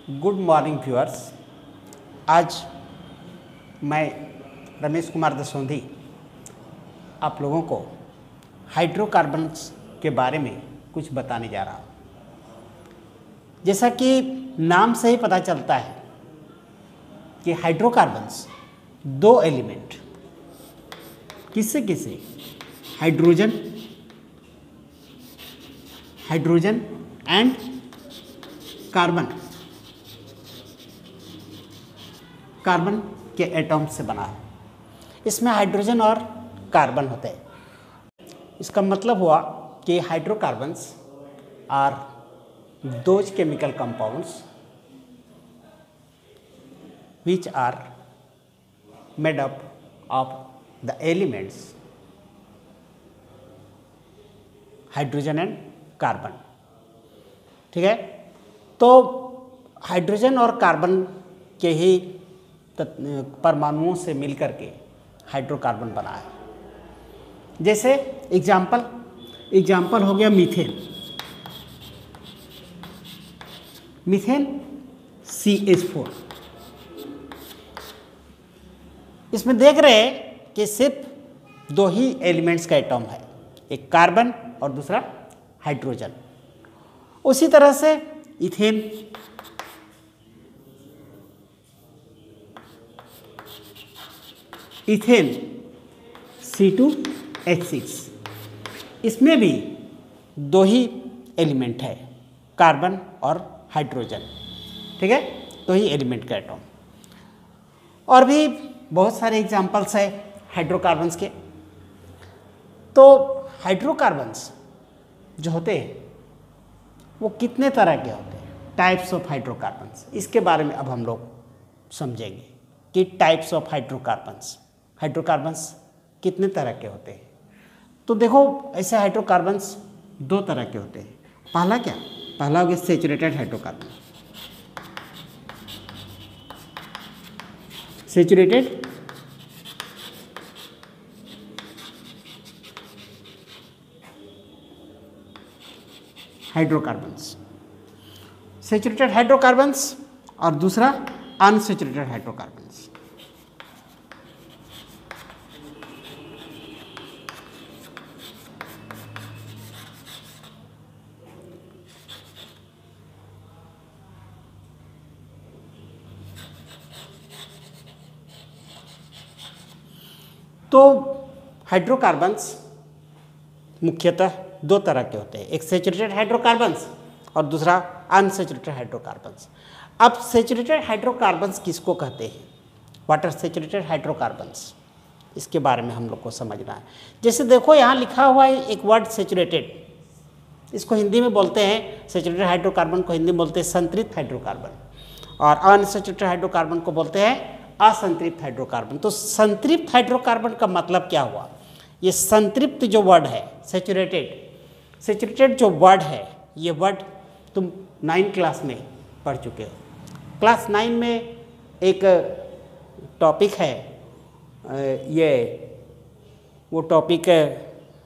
Good morning viewers. आज मैं रमेश कुमार दसौंधी आप लोगों को हाइड्रोकार्बन्स के बारे में कुछ बताने जा रहा हूँ। जैसा कि नाम से ही पता चलता है कि हाइड्रोकार्बन्स दो एलिमेंट किससे किसे हाइड्रोजन एंड कार्बन के एटम से बना है। इसमें हाइड्रोजन और कार्बन होते हैं। इसका मतलब हुआ कि hydrocarbons are those chemical compounds which are made up of the elements hydrogen and carbon. ठीक है, तो हाइड्रोजन और कार्बन के ही परमाणुओं से मिलकर के हाइड्रोकार्बन बना है। जैसे एग्जाम्पल हो गया मीथेन CH4। इसमें देख रहे हैं कि सिर्फ दो ही एलिमेंट्स का एटम है, एक कार्बन और दूसरा हाइड्रोजन। उसी तरह से इथेन C2H6, इसमें भी दो ही एलिमेंट है, कार्बन और हाइड्रोजन। ठीक है, दो ही एलिमेंट का एटम। और भी बहुत सारे एग्जाम्पल्स है हाइड्रोकार्बन्स के। तो हाइड्रोकार्बन्स जो होते हैं वो कितने तरह के होते हैं, टाइप्स ऑफ हाइड्रोकार्बन्स, इसके बारे में अब हम लोग समझेंगे कि टाइप्स ऑफ हाइड्रोकार्बन्स कितने तरह के होते हैं। तो देखो, ऐसे हाइड्रोकार्बन्स दो तरह के होते हैं। पहला हो गया सैचुरेटेड हाइड्रोकार्बन। सैचुरेटेड हाइड्रोकार्बन्स और दूसरा अनसैचुरेटेड हाइड्रोकार्बन्स। तो हाइड्रोकार्बन्स मुख्यतः दो तरह के होते हैं, एक सैचुरेटेड हाइड्रोकार्बन्स और दूसरा अनसैचुरेटेड हाइड्रोकार्बन्स। अब सैचुरेटेड हाइड्रोकार्बन्स किसको कहते हैं, व्हाट आर सैचुरेटेड हाइड्रोकार्बन्स, इसके बारे में हम लोग को समझना है। जैसे देखो, यहाँ लिखा हुआ है एक वर्ड सैचुरेटेड, इसको हिंदी में बोलते हैं, सैचुरेटेड हाइड्रोकार्बन को हिंदी में बोलते हैं संतृप्त हाइड्रोकार्बन, और अनसैचुरेटेड हाइड्रोकार्बन को बोलते हैं असंतृप्त हाइड्रोकार्बन। तो संतृप्त हाइड्रोकार्बन का मतलब क्या हुआ, ये संतृप्त जो वर्ड है, सैचुरेटेड जो वर्ड है, ये वर्ड तुम 9th क्लास में पढ़ चुके हो। क्लास 9 में एक टॉपिक है, ये वो टॉपिक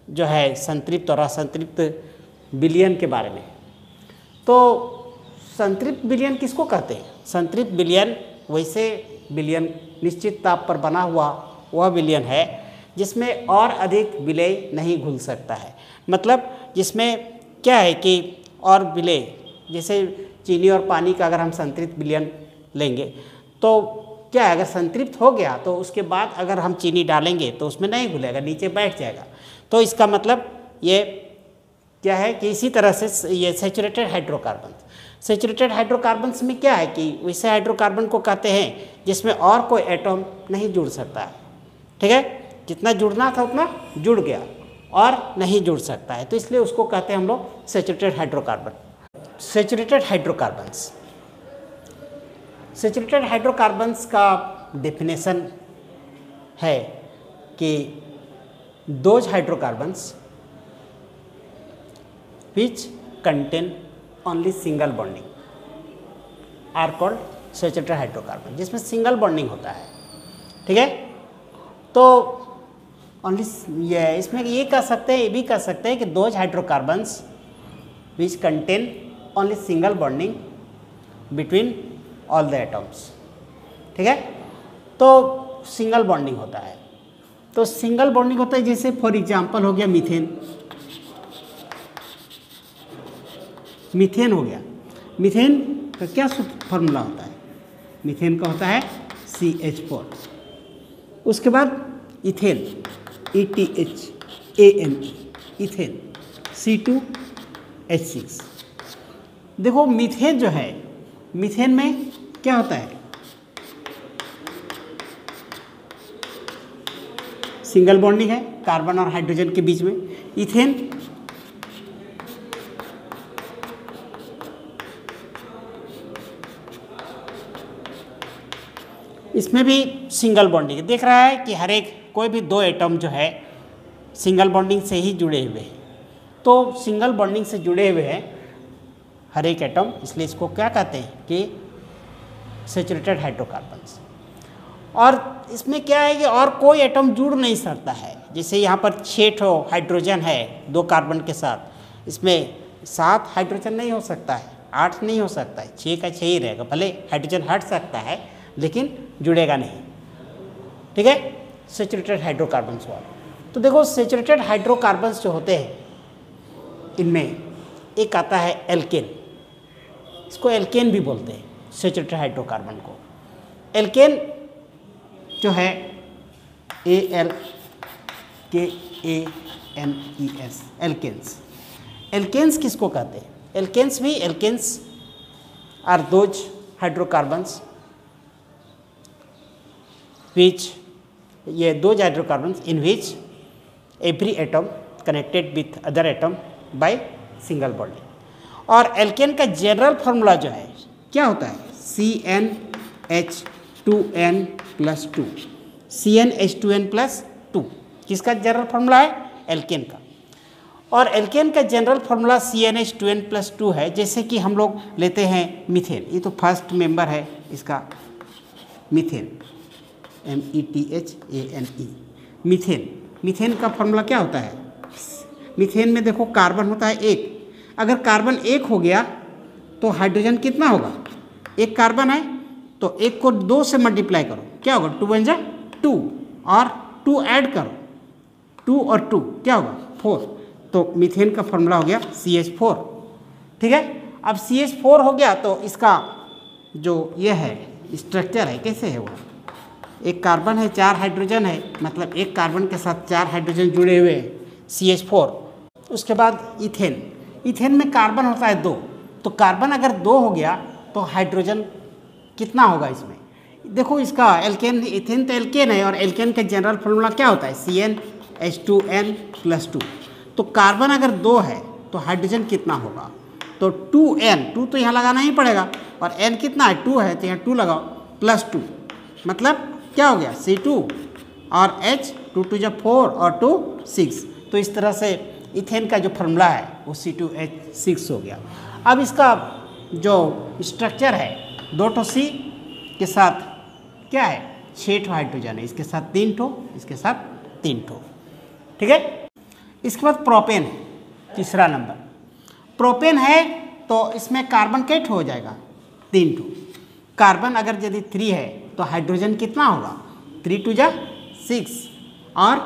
जो है संतृप्त और असंतृप्त विलयन के बारे में। तो संतृप्त विलयन किसको कहते हैं, संतृप्त विलयन वैसे विलयन निश्चित ताप पर बना हुआ वह विलयन है जिसमें और अधिक विलय नहीं घुल सकता है। मतलब जिसमें क्या है कि और विलय, जैसे चीनी और पानी का अगर हम संतृप्त विलयन लेंगे तो क्या है, अगर संतृप्त हो गया तो उसके बाद अगर हम चीनी डालेंगे तो उसमें नहीं घुलेगा, नीचे बैठ जाएगा। तो इसका मतलब ये क्या है कि इसी तरह से ये सैचुरेटेड हाइड्रोकार्बन्स में क्या है कि वैसे हाइड्रोकार्बन को कहते हैं जिसमें और कोई एटम नहीं जुड़ सकता है। ठीक है, जितना जुड़ना था उतना जुड़ गया और नहीं जुड़ सकता है, तो इसलिए उसको कहते हैं हम लोग सैचुरेटेड हाइड्रोकार्बन्स का डेफिनेशन है कि those hydrocarbons which contain only single bonding are called saturated hydrocarbon, जिसमें सिंगल बॉन्डिंग होता है। ठीक है, तो ओनली ये इसमें ये कह सकते हैं, ये भी कह सकते हैं कि those hydrocarbons which contain only single bonding between all the atoms. ठीक है, तो सिंगल बॉन्डिंग होता है। तो सिंगल बॉन्डिंग होता है जैसे फॉर एग्जांपल हो गया मीथेन। मीथेन हो गया, मीथेन का क्या फॉर्मूला होता है? मीथेन का होता है CH4। उसके बाद इथेन, ETHANE, इथेन C2H6। देखो मीथेन जो है, मीथेन में क्या होता है? सिंगल बॉन्डिंग है कार्बन और हाइड्रोजन के बीच में। इथेन इसमें भी सिंगल बॉन्डिंग देख रहा है कि हर एक कोई भी दो एटम जो है सिंगल बॉन्डिंग से ही जुड़े हुए हैं। तो सिंगल बॉन्डिंग से जुड़े हुए हैं हर एक एटम, इसलिए इसको क्या कहते हैं कि सैचुरेटेड हाइड्रोकार्बन्स। और इसमें क्या है कि और कोई एटम जुड़ नहीं सकता है। जैसे यहाँ पर 6 हाइड्रोजन है 2 कार्बन के साथ, इसमें 7 हाइड्रोजन नहीं हो सकता है, 8 नहीं हो सकता है, 6 का 6 ही रहेगा। भले हाइड्रोजन हट सकता है लेकिन जुड़ेगा नहीं। ठीक है, सैचुरेटेड हाइड्रोकार्बन्स वाला। तो देखो सैचुरेटेड हाइड्रोकार्बन्स जो होते हैं इनमें एक आता है एल्केन, इसको एल्केन भी बोलते हैं सैचुरेटेड हाइड्रोकार्बन को। एल्केन जो है ALKANES, एल्केन्स। एल्केन्स किसको कहते हैं? एल्केन्स भी, alkanes are those hydrocarbons which ये those hydrocarbons in which every atom connected with other atom by single bonding। और एल्केन का जनरल फार्मूला जो है क्या होता है? CnH2n+2, CnH2n+2 किसका जनरल फार्मूला है? एल्केन का। और एल्केन का जनरल फार्मूला CnH2n+2 है। जैसे कि हम लोग लेते हैं मीथेन, ये तो फर्स्ट मेंबर है इसका, मीथेन, METHANE, मीथेन। मीथेन का फार्मूला क्या होता है? मीथेन में देखो कार्बन होता है 1। अगर कार्बन 1 हो गया तो हाइड्रोजन कितना होगा? 1 कार्बन है तो 1 को 2 से मल्टीप्लाई करो, क्या होगा? 2 बन जा 2, और 2 ऐड करो, 2 और 2 क्या होगा? 4। तो मीथेन का फार्मूला हो गया CH4। ठीक है, अब CH4 हो गया तो इसका जो ये है स्ट्रक्चर है कैसे है? वो 1 कार्बन है 4 हाइड्रोजन है, मतलब 1 कार्बन के साथ 4 हाइड्रोजन जुड़े हुए हैं, CH4। उसके बाद इथेन, इथेन में कार्बन होता है 2। तो कार्बन अगर 2 हो गया तो हाइड्रोजन कितना होगा इसमें? देखो इसका एल्केन, इथेन तो एल्केन है और एल्केन का जनरल फार्मूला क्या होता है? CnH2n+2। तो कार्बन अगर 2 है तो हाइड्रोजन कितना होगा? तो 2n, 2 तो यहाँ लगाना ही पड़ेगा, और n कितना है? 2 है तो यहाँ 2 लगाओ, +2, मतलब क्या हो गया? C2 और H, 2 2 जा 4 और 2 6। तो इस तरह से इथेन का जो फार्मूला है वो C2H6 हो गया। अब इसका जो स्ट्रक्चर है 2 C के साथ क्या है? 6 हाइड्रोजन है, इसके साथ 3 इसके साथ 3। ठीक है, इसके बाद प्रोपेन, तीसरा नंबर। प्रोपेन है तो इसमें कार्बन कैट हो जाएगा? 3। कार्बन अगर यदि 3 है तो हाइड्रोजन कितना होगा? 3 2 जा 6 और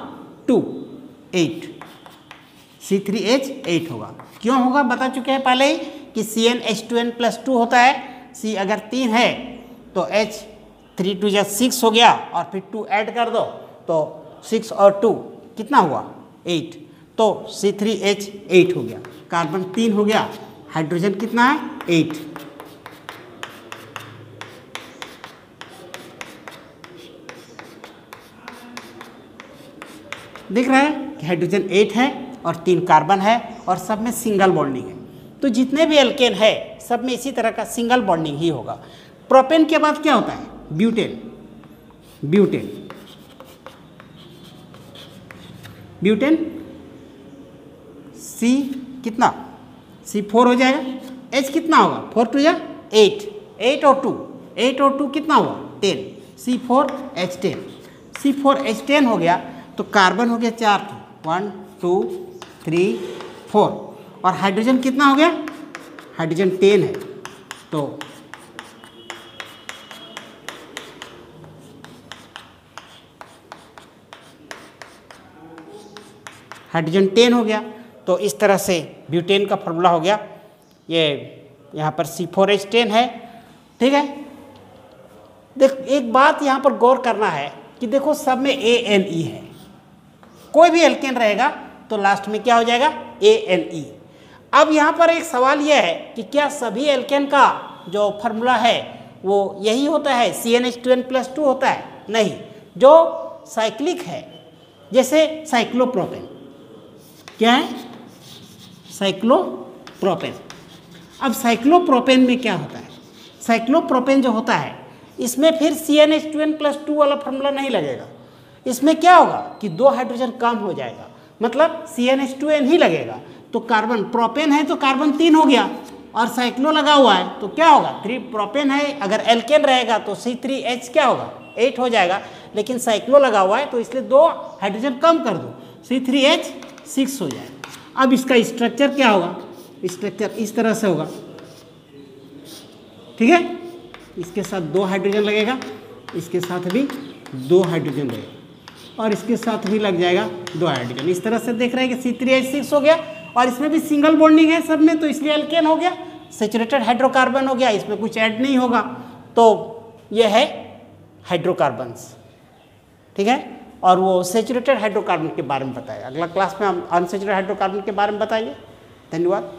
2 8, C3H8 होगा। क्यों होगा? बता चुके हैं पहले ही कि CnH2n+2 होता है। C अगर 3 है तो H 3 2 जा 6 हो गया, और फिर 2 ऐड कर दो तो 6 और 2 कितना हुआ? 8। तो C3H8 हो गया। कार्बन 3 हो गया, हाइड्रोजन कितना है? 8। दिख रहा है कि हाइड्रोजन 8 है और 3 कार्बन है और सब में सिंगल बॉन्डिंग है। तो जितने भी एल्केन है सब में इसी तरह का सिंगल बॉन्डिंग ही होगा। प्रोपेन के बाद क्या होता है? ब्यूटेन। ब्यूटेन, ब्यूटेन C कितना? C4 हो जाएगा। H कितना होगा? 4 2 या 8, 8 और 2, 8 और 2 कितना हुआ? 10, C4H10। C4H10 हो गया तो कार्बन हो गया 4, 1 2 3 4, और हाइड्रोजन कितना हो गया? हाइड्रोजन 10 है तो हाइड्रोजन 10 हो गया। तो इस तरह से ब्यूटेन का फॉर्मूला हो गया। ये यहाँ पर C4H10 है, ठीक है। देख एक बात यहाँ पर गौर करना है कि देखो सब में ANE है, कोई भी एल्केन रहेगा तो लास्ट में क्या हो जाएगा ANE। अब यहाँ पर एक सवाल यह है कि क्या सभी एल्केन का जो फॉर्मूला है वो यही होता है, CnH2n+2 होता है? नहीं, जो साइक्लिक है जैसे साइक्लोप्रोपेन, क्या है साइक्लोप्रोपेन। अब साइक्लोप्रोपेन में क्या होता है, साइक्लोप्रोपेन जो होता है इसमें फिर CnH2n+2 वाला फॉर्मूला नहीं लगेगा। इसमें क्या होगा कि 2 हाइड्रोजन कम हो जाएगा, मतलब CnH2n ही लगेगा। तो कार्बन प्रोपेन है तो कार्बन 3 हो गया, और साइक्लो लगा हुआ है तो क्या होगा 3 प्रोपेन है। अगर एल्केन रहेगा तो C3H क्या होगा 8 हो जाएगा, लेकिन साइक्लो लगा हुआ है तो इसलिए 2 हाइड्रोजन कम कर दो, C3H 6 हो जाएगा। अब इसका स्ट्रक्चर क्या होगा, स्ट्रक्चर इस तरह से होगा, ठीक है। इसके साथ 2 हाइड्रोजन लगेगा, इसके साथ भी 2 हाइड्रोजन लगेगा, और इसके साथ भी लग जाएगा 2 हाइड्रोजन। इस तरह से देख रहे हैं कि C3H6 हो गया, और इसमें भी सिंगल बॉन्डिंग है सब में, तो इसलिए एल्केन हो गया। सैचुरेटेड हाइड्रोकार्बन हो गया, इसमें कुछ ऐड नहीं होगा, तो यह है हाइड्रोकार्बन्स, ठीक है। और वो सैचुरेटेड हाइड्रोकार्बन के बारे में बताया, अगला क्लास में हम अनसैचुरेटेड हाइड्रोकार्बन के बारे में बताएंगे। धन्यवाद।